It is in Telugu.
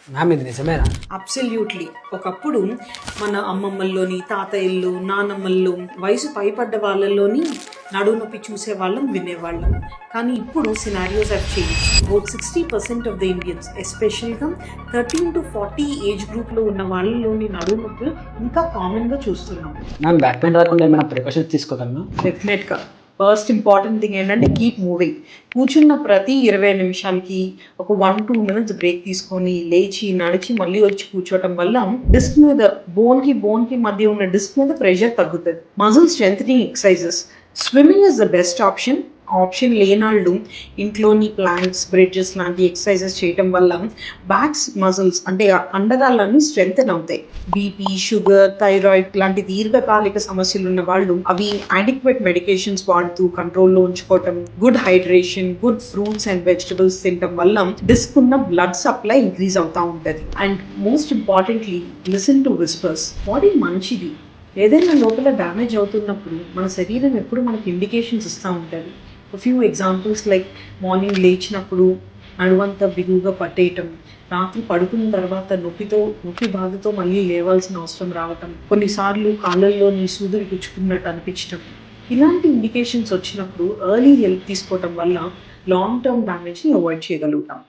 మ్యామ్ ఇది నిజమేనా? అబ్సల్యూట్లీ. ఒకప్పుడు మన అమ్మమ్మల్లోని, తాతయ్యల్లో, నానమ్మల్లో, వయసు పైపడ్డ వాళ్ళలోని నడుము నొప్పి చూసేవాళ్ళం, వినేవాళ్ళం. కానీ ఇప్పుడు scenarios have change. About 60% of the Indians, ఎస్పెషల్గా 13 to 40 ఏజ్ గ్రూప్లో ఉన్న వాళ్ళలోని నడుము నొప్పులు ఇంకా కామన్గా చూస్తున్నాం. మ్యామ్ బ్యాక్ పెయిన్ రాకుండా ఏమైనా ప్రికాషన్స్ తీసుకోగలనా? డెఫినెట్గా. ఫస్ట్ ఇంపార్టెంట్ థింగ్ ఏంటంటే కీప్ మూవింగ్. కూర్చున్న ప్రతి 20 నిమిషాలకి ఒక 1-2 minutes బ్రేక్ తీసుకొని లేచి నడిచి మళ్ళీ వచ్చి కూర్చోవటం వల్ల డిస్క్ మీద బోన్కి మధ్య ఉన్న డిస్క్ మీద ప్రెషర్ తగ్గుతుంది. Muscle strengthening exercises. Swimming is the best option లేనాళ్ళు ఇంట్లోని ప్లాంక్స్, బ్రిడ్జెస్ లాంటి ఎక్సర్సైజెస్ చేయటం వల్ల బ్యాక్స్ మజిల్స్ అంటే అండరాలన్నీ స్ట్రెంథన్ అవుతాయి. బీపీ, షుగర్, థైరాయిడ్ లాంటి దీర్ఘకాలిక సమస్యలు ఉన్న వాళ్ళు అవి అడిక్వేట్ మెడికేషన్స్ వాడుతూ కంట్రోల్లో ఉంచుకోవటం, good hydration, good fruits and vegetables తినటం వల్ల డిస్క్ ఉన్న బ్లడ్ సప్లై ఇంక్రీజ్ అవుతూ ఉంటుంది. And most importantly listen to whispers. Body మంచిది. ఏదైనా లోపల డ్యామేజ్ అవుతున్నప్పుడు మన శరీరం ఎప్పుడు మనకి ఇండికేషన్స్ ఇస్తూ ఉంటుంది. ఫ్యూ ఎగ్జాంపుల్స్ లైక్ మార్నింగ్ లేచినప్పుడు నడువంతా బిగువుగా పట్టేయటం, రాత్రి పడుకున్న తర్వాత నొప్పి బాధతో మళ్ళీ లేవాల్సిన అవసరం రావటం, కొన్నిసార్లు కాళ్ళల్లోని సూదులు గుచ్చుకున్నట్టు అనిపించటం. ఇలాంటి ఇండికేషన్స్ వచ్చినప్పుడు ఎర్లీ హెల్ప్ తీసుకోవటం వల్ల లాంగ్ టర్మ్ డ్యామేజ్ని అవాయిడ్ చేయగలుగుతాం.